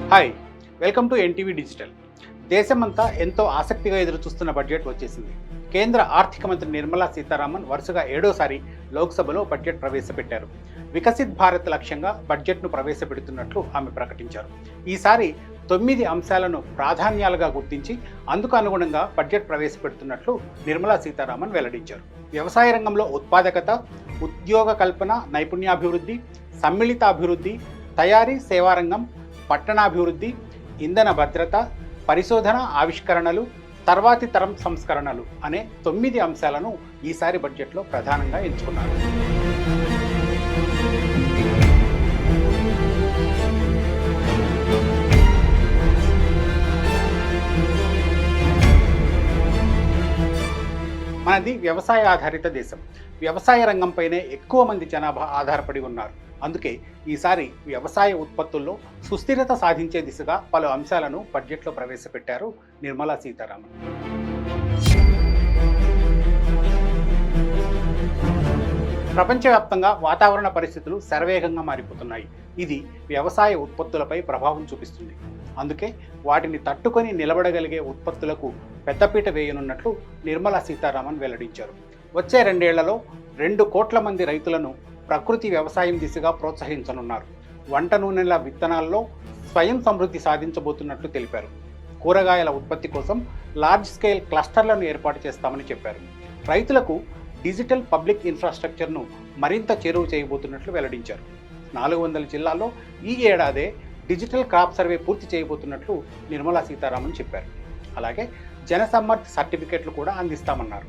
Hi, welcome to NTV digital. దేశమంతా ఎంతో ఆసక్తిగా ఎదురుచూస్తున్న బడ్జెట్ వచ్చేసింది. కేంద్ర ఆర్థిక మంత్రి నిర్మలా సీతారామన్ వరుసగా 7వ లోక్సభలో బడ్జెట్ ప్రవేశపెట్టారు. వికసిత్ భారత్ లక్ష్యంగా బడ్జెట్ను ప్రవేశపెడుతున్నట్లు ఆమె ప్రకటించారు. ఈసారి 9 అంశాలను ప్రాధాన్యాలుగా గుర్తించి అందుకు అనుగుణంగా బడ్జెట్ ప్రవేశపెడుతున్నట్లు నిర్మలా సీతారామన్ వెల్లడించారు. వ్యవసాయ రంగంలో ఉత్పాదకత, ఉద్యోగ కల్పన, నైపుణ్యాభివృద్ధి, సమ్మిళిత అభివృద్ధి, తయారీ సేవారంగం, పట్టణాభివృద్ధి, ఇంధన భద్రత, పరిశోధన ఆవిష్కరణలు, తర్వాతి తరం సంస్కరణలు అనే 9 అంశాలను ఈసారి బడ్జెట్లో ప్రధానంగా ఎంచుకున్నారు. మనది వ్యవసాయ ఆధారిత దేశం. వ్యవసాయ రంగంపైనే ఎక్కువ మంది జనాభా ఆధారపడి ఉన్నారు. అందుకే ఈసారి వ్యవసాయ ఉత్పత్తుల్లో సుస్థిరత సాధించే దిశగా పలు అంశాలను బడ్జెట్లో ప్రవేశపెట్టారు నిర్మలా సీతారామన్. ప్రపంచవ్యాప్తంగా వాతావరణ పరిస్థితులు శరవేగంగా మారిపోతున్నాయి. ఇది వ్యవసాయ ఉత్పత్తులపై ప్రభావం చూపిస్తుంది. అందుకే వాటిని తట్టుకొని నిలబడగలిగే ఉత్పత్తులకు పెద్దపీట వేయనున్నట్లు నిర్మలా సీతారామన్ వెల్లడించారు. వచ్చే 2 ఏళ్లలో 2 కోట్ల మంది రైతులను ప్రకృతి వ్యవసాయం దిశగా ప్రోత్సహించనున్నారు. వంట నూనెల విత్తనాల్లో స్వయం సమృద్ధి సాధించబోతున్నట్లు తెలిపారు. కూరగాయల ఉత్పత్తి కోసం లార్జ్ స్కేల్ క్లస్టర్లను ఏర్పాటు చేస్తామని చెప్పారు. రైతులకు డిజిటల్ పబ్లిక్ ఇన్ఫ్రాస్ట్రక్చర్ను మరింత చేరువ చేయబోతున్నట్లు వెల్లడించారు. 400 జిల్లాల్లో ఈ ఏడాదే డిజిటల్ క్రాప్ సర్వే పూర్తి చేయబోతున్నట్లు నిర్మలా సీతారామన్ చెప్పారు. అలాగే జనసమ్మర్థ్ సర్టిఫికెట్లు కూడా అందిస్తామన్నారు.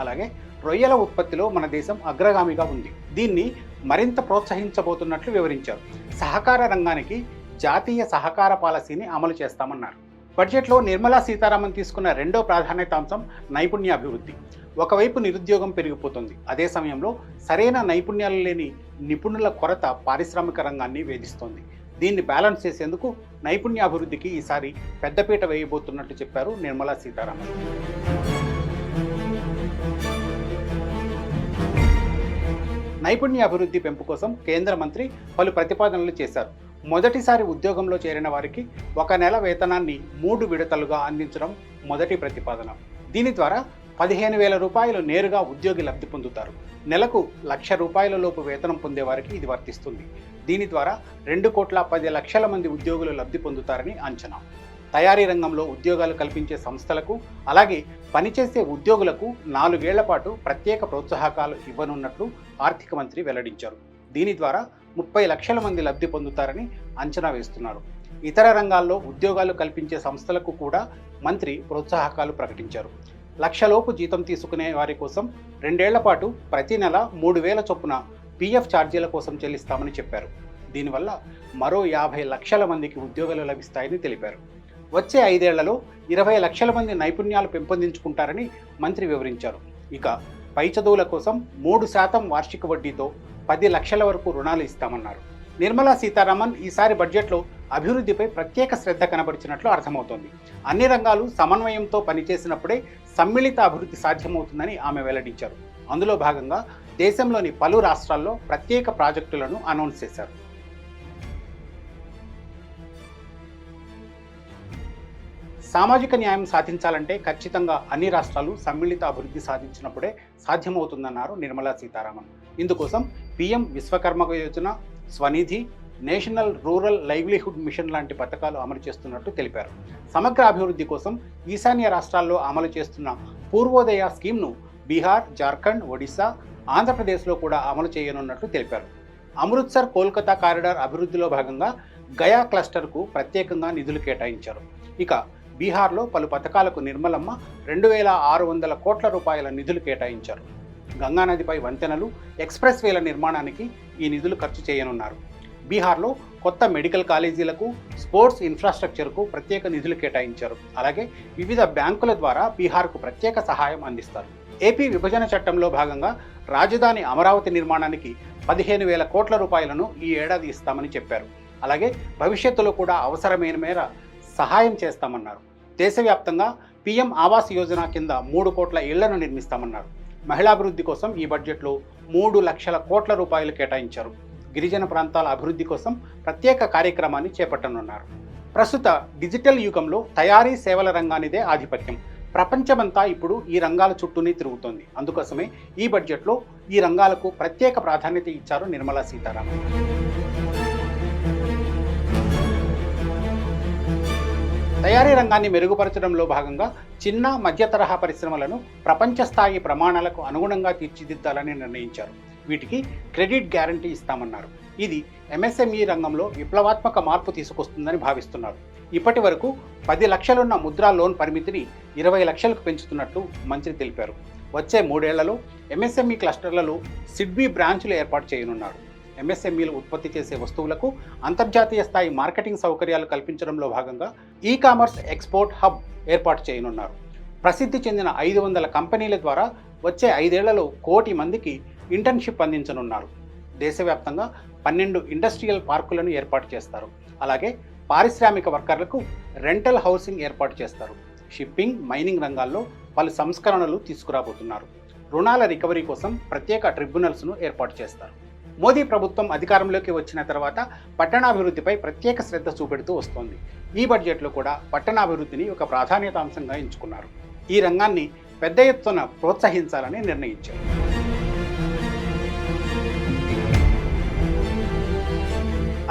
అలాగే రొయ్యల ఉత్పత్తిలో మన దేశం అగ్రగామిగా ఉంది. దీన్ని మరింత ప్రోత్సహించబోతున్నట్లు వివరించారు. సహకార రంగానికి జాతీయ సహకార పాలసీని అమలు చేస్తామన్నారు. బడ్జెట్లో నిర్మలా సీతారామన్ తీసుకున్న 2వ ప్రాధాన్యత అంశం నైపుణ్యాభివృద్ధి. ఒకవైపు నిరుద్యోగం పెరిగిపోతుంది. అదే సమయంలో సరైన నైపుణ్యాలు లేని నిపుణుల కొరత పారిశ్రామిక రంగాన్ని వేధిస్తోంది. దీన్ని బ్యాలెన్స్ చేసేందుకు నైపుణ్యాభివృద్ధికి ఈసారి పెద్దపీట వేయబోతున్నట్టు చెప్పారు నిర్మలా సీతారామన్. నైపుణ్యాభివృద్ధి పెంపు కోసం కేంద్ర మంత్రి పలు ప్రతిపాదనలు చేశారు. మొదటిసారి ఉద్యోగంలో చేరిన వారికి 1 నెల వేతనాన్ని 3 విడతలుగా అందించడం మొదటి ప్రతిపాదన. దీని ద్వారా 15,000 రూపాయలు నేరుగా ఉద్యోగి లబ్ధి పొందుతారు. నెలకు ₹1,00,000 లోపు వేతనం పొందే వారికి ఇది వర్తిస్తుంది. దీని ద్వారా 2,10,00,000 మంది ఉద్యోగులు లబ్ధి పొందుతారని అంచనా. తయారీ రంగంలో ఉద్యోగాలు కల్పించే సంస్థలకు, అలాగే పనిచేసే ఉద్యోగులకు 4 ఏళ్ల పాటు ప్రత్యేక ప్రోత్సాహకాలు ఇవ్వనున్నట్లు ఆర్థిక మంత్రి వెల్లడించారు. దీని ద్వారా 30 లక్షల మంది లబ్ధి పొందుతారని అంచనా వేస్తున్నారు. ఇతర రంగాల్లో ఉద్యోగాలు కల్పించే సంస్థలకు కూడా మంత్రి ప్రోత్సాహకాలు ప్రకటించారు. 1,00,000 లోపు జీతం తీసుకునే వారి కోసం 2 ఏళ్ల పాటు ప్రతి నెల 3,000 చొప్పున PF ఛార్జీల కోసం చెల్లిస్తామని చెప్పారు. దీనివల్ల మరో 50 లక్షల మందికి ఉద్యోగాలు లభిస్తాయని తెలిపారు. వచ్చే 5 ఏళ్లలో 20 లక్షల మంది నైపుణ్యాలు పెంపొందించుకుంటారని మంత్రి వివరించారు. ఇక పై చదువుల కోసం 3% వార్షిక వడ్డీతో 10 లక్షల వరకు రుణాలు ఇస్తామన్నారు. నిర్మలా సీతారామన్ ఈసారి బడ్జెట్లో అభివృద్ధిపై ప్రత్యేక శ్రద్ధ కనబరిచినట్లు అర్థమవుతోంది. అన్ని రంగాలు సమన్వయంతో పనిచేసినప్పుడే సమ్మిళిత అభివృద్ధి సాధ్యమవుతుందని ఆమె వెల్లడించారు. అందులో భాగంగా దేశంలోని పలు రాష్ట్రాల్లో ప్రత్యేక ప్రాజెక్టులను అనౌన్స్ చేశారు. సామాజిక న్యాయం సాధించాలంటే ఖచ్చితంగా అన్ని రాష్ట్రాలు సమ్మిళిత అభివృద్ధి సాధించినప్పుడే సాధ్యమవుతుందన్నారు నిర్మలా సీతారామన్. ఇందుకోసం PM Vishwakarma Yojana, Svanidhi, national rural livelihood machine లాంటి పథకాలు అమలు చేస్తున్నట్టు తెలిపారు. సమగ్ర అభివృద్ధి కోసం ఈశాన్య రాష్ట్రాల్లో అమలు చేస్తున్న పూర్వోదయ స్కీమ్ను బీహార్, జార్ఖండ్, ఒడిశా, ఆంధ్రప్రదేశ్లో కూడా అమలు చేయనున్నట్లు తెలిపారు. అమృత్సర్ కోల్కతా కారిడార్ అభివృద్ధిలో భాగంగా గయా క్లస్టర్కు ప్రత్యేకంగా నిధులు కేటాయించారు. ఇక బీహార్లో పలు పథకాలకు నిర్మలమ్మ 2,600 కోట్ల రూపాయల నిధులు కేటాయించారు. గంగానదిపై వంతెనలు, ఎక్స్ప్రెస్ వేల నిర్మాణానికి ఈ నిధులు ఖర్చు చేయనున్నారు. బీహార్లో కొత్త మెడికల్ కాలేజీలకు, స్పోర్ట్స్ ఇన్ఫ్రాస్ట్రక్చర్కు ప్రత్యేక నిధులు కేటాయించారు. అలాగే వివిధ బ్యాంకుల ద్వారా బీహార్కు ప్రత్యేక సహాయం అందిస్తారు. ఏపీ విభజన చట్టంలో భాగంగా రాజధాని అమరావతి నిర్మాణానికి 15,000 కోట్ల రూపాయలను ఈ ఏడాది ఇస్తామని చెప్పారు. అలాగే భవిష్యత్తులో కూడా అవసరమైన మేర సహాయం చేస్తామన్నారు. దేశవ్యాప్తంగా PM ఆవాస్ యోజన కింద 3 కోట్ల ఇళ్లను నిర్మిస్తామన్నారు. మహిళాభివృద్ధి కోసం ఈ బడ్జెట్లో 3 లక్షల కోట్ల రూపాయలు కేటాయించారు. గిరిజన ప్రాంతాల అభివృద్ధి కోసం ప్రత్యేక కార్యక్రమాన్ని చేపట్టనున్నారు. ప్రస్తుత డిజిటల్ యుగంలో తయారీ సేవల రంగానిదే ఆధిపత్యం. ప్రపంచమంతా ఇప్పుడు ఈ రంగాల చుట్టూనే తిరుగుతోంది. అందుకోసమే ఈ బడ్జెట్లో ఈ రంగాలకు ప్రత్యేక ప్రాధాన్యత ఇచ్చారు నిర్మలా సీతారామన్. తయారీ రంగాన్ని మెరుగుపరచడంలో భాగంగా చిన్న మధ్య తరహా పరిశ్రమలను ప్రపంచ స్థాయి ప్రమాణాలకు అనుగుణంగా తీర్చిదిద్దాలని నిర్ణయించారు. వీటికి క్రెడిట్ గ్యారంటీ ఇస్తామన్నారు. ఇది ఎంఎస్ఎంఈ రంగంలో విప్లవాత్మక మార్పు తీసుకొస్తుందని భావిస్తున్నారు. ఇప్పటి వరకు 10 లక్షలున్న ముద్రా లోన్ పరిమితిని 20 లక్షలకు పెంచుతున్నట్లు మంత్రి తెలిపారు. వచ్చే 3 ఏళ్లలో ఎంఎస్ఎంఈ క్లస్టర్లలో సిడ్బీ బ్రాంచ్లు ఏర్పాటు చేయనున్నారు. ఎంఎస్ఎంఈలు ఉత్పత్తి చేసే వస్తువులకు అంతర్జాతీయ స్థాయి మార్కెటింగ్ సౌకర్యాలు కల్పించడంలో భాగంగా ఈ-కామర్స్ ఎక్స్పోర్ట్ హబ్ ఏర్పాటు చేయనున్నారు. ప్రసిద్ధి చెందిన 500 కంపెనీల ద్వారా వచ్చే 5 ఏళ్లలో 1 కోటి మందికి ఇంటర్న్షిప్ అందించనున్నారు. దేశవ్యాప్తంగా 12 ఇండస్ట్రియల్ పార్కులను ఏర్పాటు చేస్తారు. అలాగే పారిశ్రామిక వర్కర్లకు రెంటల్ హౌసింగ్ ఏర్పాటు చేస్తారు. షిప్పింగ్, మైనింగ్ రంగాల్లో పలు సంస్కరణలు తీసుకురాబోతున్నారు. రుణాల రికవరీ కోసం ప్రత్యేక ట్రిబ్యునల్స్ను ఏర్పాటు చేస్తారు. మోదీ ప్రభుత్వం అధికారంలోకి వచ్చిన తర్వాత పట్టణాభివృద్ధిపై ప్రత్యేక శ్రద్ధ చూపెడుతూ వస్తోంది. ఈ బడ్జెట్లో కూడా పట్టణాభివృద్ధిని ఒక ప్రాధాన్యతాంశంగా ఎంచుకున్నారు. ఈ రంగాన్ని పెద్ద ఎత్తున ప్రోత్సహించాలని నిర్ణయించారు.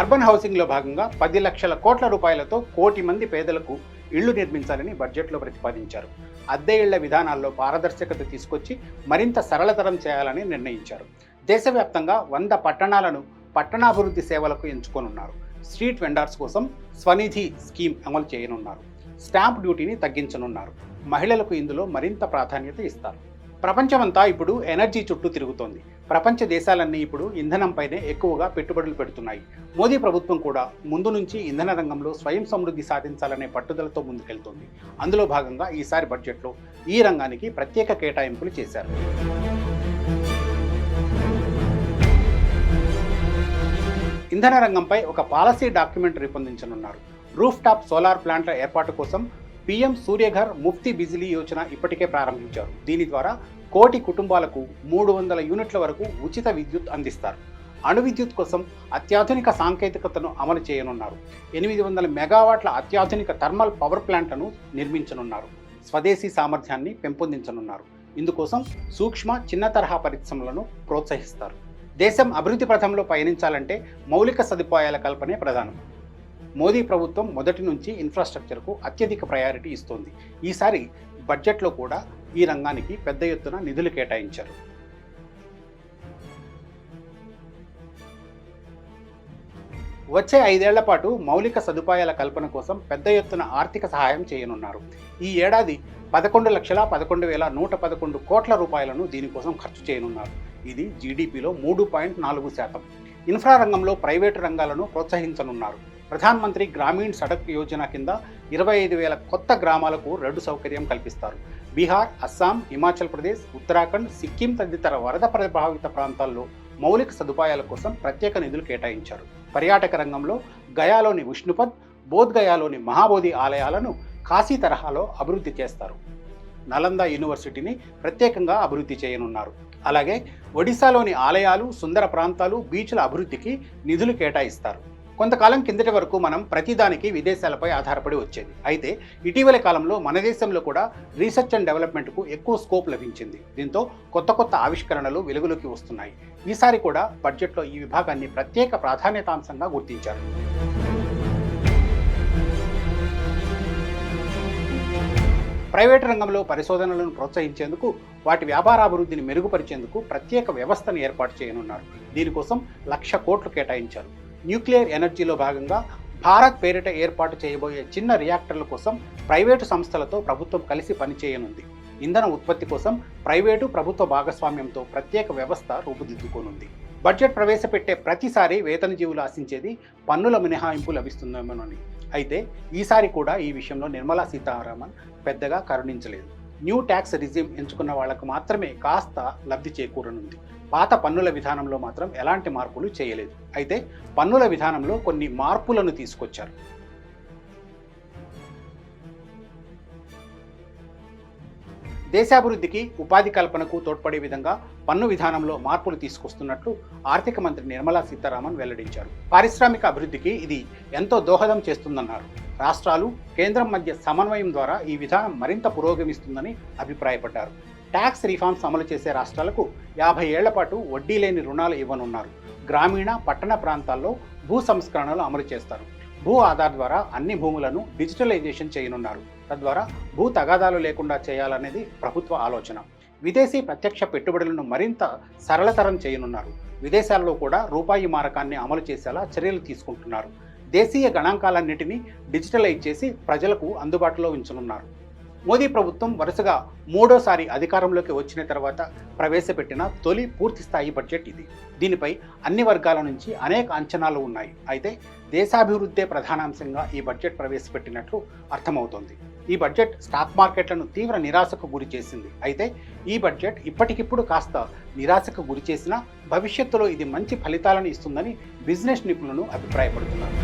అర్బన్ హౌసింగ్లో భాగంగా 10 లక్షల కోట్ల రూపాయలతో 1 కోటి మంది పేదలకు ఇళ్లు నిర్మించాలని బడ్జెట్లో ప్రతిపాదించారు. అద్దె ఇళ్ల విధానాల్లో పారదర్శకత తీసుకొచ్చి మరింత సరళతరం చేయాలని నిర్ణయించారు. దేశవ్యాప్తంగా 100 పట్టణాలను పట్టణాభివృద్ధి సేవలకు ఎంచుకోనున్నారు. స్ట్రీట్ వెండర్స్ కోసం స్వనిధి స్కీమ్ అమలు చేయనున్నారు. స్టాంప్ డ్యూటీని తగ్గించనున్నారు. మహిళలకు ఇందులో మరింత ప్రాధాన్యత ఇస్తారు. ప్రపంచమంతా ఇప్పుడు ఎనర్జీ చుట్టూ తిరుగుతోంది. ప్రపంచ దేశాలన్నీ ఇప్పుడు ఇంధనంపైనే ఎక్కువగా పెట్టుబడులు పెడుతున్నాయి. మోదీ ప్రభుత్వం కూడా ముందు నుంచి ఇంధన రంగంలో స్వయం సమృద్ధి సాధించాలనే పట్టుదలతో ముందుకెళ్తోంది. అందులో భాగంగా ఈసారి బడ్జెట్లో ఈ రంగానికి ప్రత్యేక కేటాయింపులు చేశారు. ఇంధన రంగంపై ఒక పాలసీ డాక్యుమెంట్ రూపొందించనున్నారు. రూఫ్ టాప్ సోలార్ ప్లాంట్ల ఏర్పాటు కోసం పీఎం సూర్యఘర్ ముఫ్తీ బిజిలీ యోజన ఇప్పటికే ప్రారంభించారు. దీని ద్వారా 1 కోటి కుటుంబాలకు 300 యూనిట్ల వరకు ఉచిత విద్యుత్ అందిస్తారు. అణు విద్యుత్ కోసం అత్యాధునిక సాంకేతికతను అమలు చేయనున్నారు. 800 మెగావాట్ల అత్యాధునిక థర్మల్ పవర్ ప్లాంట్లను నిర్మించనున్నారు. స్వదేశీ సామర్థ్యాన్ని పెంపొందించనున్నారు. ఇందుకోసం సూక్ష్మ, చిన్న తరహా పరిశ్రమలను ప్రోత్సహిస్తారు. దేశం అభివృద్ధి పథంలో పయనించాలంటే మౌలిక సదుపాయాల కల్పనే ప్రధానం. మోదీ ప్రభుత్వం మొదటి నుంచి ఇన్ఫ్రాస్ట్రక్చర్కు అత్యధిక ప్రయారిటీ ఇస్తోంది. ఈసారి బడ్జెట్లో కూడా ఈ రంగానికి పెద్ద ఎత్తున నిధులు కేటాయించారు. వచ్చే 5 ఏళ్ల పాటు మౌలిక సదుపాయాల కల్పన కోసం పెద్ద ఎత్తున ఆర్థిక సహాయం చేయనున్నారు. ఈ ఏడాది 11,11,111 కోట్ల రూపాయలను దీనికోసం ఖర్చు చేయనున్నారు. ఇది జీడీపీలో 3.4%. ఇన్ఫ్రా రంగంలో ప్రైవేటు రంగాలను ప్రోత్సహించనున్నారు. ప్రధాన్ మంత్రి గ్రామీణ్ సడక్ యోజన కింద 25,000 కొత్త గ్రామాలకు రోడ్డు సౌకర్యం కల్పిస్తారు. బీహార్, అస్సాం, హిమాచల్ ప్రదేశ్, ఉత్తరాఖండ్, సిక్కిం తదితర వరద ప్రభావిత ప్రాంతాల్లో మౌలిక సదుపాయాల కోసం ప్రత్యేక నిధులు కేటాయించారు. పర్యాటక రంగంలో గయాలోని విష్ణుపద్, బోధ్గయాలోని మహాబోధి ఆలయాలను కాశీ తరహాలో అభివృద్ధి చేస్తారు. నలంద యూనివర్సిటీని ప్రత్యేకంగా అభివృద్ధి చేయనున్నారు. అలాగే ఒడిశాలోని ఆలయాలు, సుందర ప్రాంతాలు, బీచ్ల అభివృద్ధికి నిధులు కేటాయిస్తారు. కొంతకాలం కిందటి వరకు మనం ప్రతిదానికి విదేశాలపై ఆధారపడి వచ్చేది. అయితే ఇటీవలి కాలంలో మన దేశంలో కూడా రీసెర్చ్ అండ్ డెవలప్మెంట్కు ఎక్కువ స్కోప్ లభించింది. దీంతో కొత్త కొత్త ఆవిష్కరణలు వెలుగులోకి వస్తున్నాయి. ఈసారి కూడా బడ్జెట్లో ఈ విభాగాన్ని ప్రత్యేక ప్రాధాన్యతాంశంగా గుర్తించారు. ప్రైవేటు రంగంలో పరిశోధనలను ప్రోత్సహించేందుకు, వాటి వ్యాపారాభివృద్ధిని మెరుగుపరిచేందుకు ప్రత్యేక వ్యవస్థను ఏర్పాటు చేయనున్నారు. దీనికోసం 1,00,000 కోట్లు కేటాయించారు. న్యూక్లియర్ ఎనర్జీలో భాగంగా భారత్ పేరిట ఏర్పాటు చేయబోయే చిన్న రియాక్టర్ల కోసం ప్రైవేటు సంస్థలతో ప్రభుత్వం కలిసి పనిచేయనుంది. ఇంధన ఉత్పత్తి కోసం ప్రైవేటు, ప్రభుత్వ భాగస్వామ్యంతో ప్రత్యేక వ్యవస్థ రూపుదిద్దుకోనుంది. బడ్జెట్ ప్రవేశపెట్టే ప్రతిసారి వేతనజీవులు ఆశించేది పన్నుల మినహాయింపు లభిస్తుందేమోనని. అయితే ఈసారి కూడా ఈ విషయంలో నిర్మలా సీతారామన్ పెద్దగా కరుణించలేదు. న్యూ ట్యాక్స్ రిజిమ్ ఎంచుకున్న వాళ్లకు మాత్రమే కాస్త లబ్ధి చేకూరనుంది. పాత పన్నుల విధానంలో మాత్రం ఎలాంటి మార్పులు చేయలేదు. అయితే పన్నుల విధానంలో కొన్ని మార్పులను తీసుకొచ్చారు. దేశాభివృద్ధికి, ఉపాధి కల్పనకు తోడ్పడే విధంగా పన్ను విధానంలో మార్పులు తీసుకొస్తున్నట్లు ఆర్థిక మంత్రి నిర్మలా సీతారామన్ వెల్లడించారు. పారిశ్రామిక అభివృద్ధికి ఇది ఎంతో దోహదం చేస్తుందన్నారు. రాష్ట్రాలు కేంద్రం మధ్య సమన్వయం ద్వారా ఈ విధానం మరింత పురోగమిస్తుందని అభిప్రాయపడ్డారు. ట్యాక్స్ రిఫార్మ్స్ అమలు చేసే రాష్ట్రాలకు 50 ఏళ్ల పాటు వడ్డీ లేని రుణాలు ఇవ్వనున్నారు. గ్రామీణ పట్టణ ప్రాంతాల్లో భూ సంస్కరణలు అమలు చేస్తారు. భూ ఆధార్ ద్వారా అన్ని భూములను డిజిటలైజేషన్ చేయనున్నారు. తద్వారా భూ తగాదాలు లేకుండా చేయాలనేది ప్రభుత్వ ఆలోచన. విదేశీ ప్రత్యక్ష పెట్టుబడులను మరింత సరళతరం చేయనున్నారు. విదేశాల్లో కూడా రూపాయి మారకాన్ని అమలు చేసేలా చర్యలు తీసుకుంటున్నారు. దేశీయ గణాంకాలన్నింటినీ డిజిటలైజ్ చేసి ప్రజలకు అందుబాటులో ఉంచనున్నారు. మోదీ ప్రభుత్వం వరుసగా మూడోసారి అధికారంలోకి వచ్చిన తర్వాత ప్రవేశపెట్టిన తొలి పూర్తిస్థాయి బడ్జెట్ ఇది. దీనిపై అన్ని వర్గాల నుంచి అనేక అంచనాలు ఉన్నాయి. అయితే దేశాభివృద్ధే ప్రధానాంశంగా ఈ బడ్జెట్ ప్రవేశపెట్టినట్లు అర్థమవుతోంది. ఈ బడ్జెట్ స్టాక్ మార్కెట్లను తీవ్ర నిరాశకు గురి చేసింది. అయితే ఈ బడ్జెట్ ఇప్పటికిప్పుడు కాస్త నిరాశకు గురి చేసినా భవిష్యత్తులో ఇది మంచి ఫలితాలను ఇస్తుందని బిజినెస్ నిపుణులు అభిప్రాయపడుతున్నారు.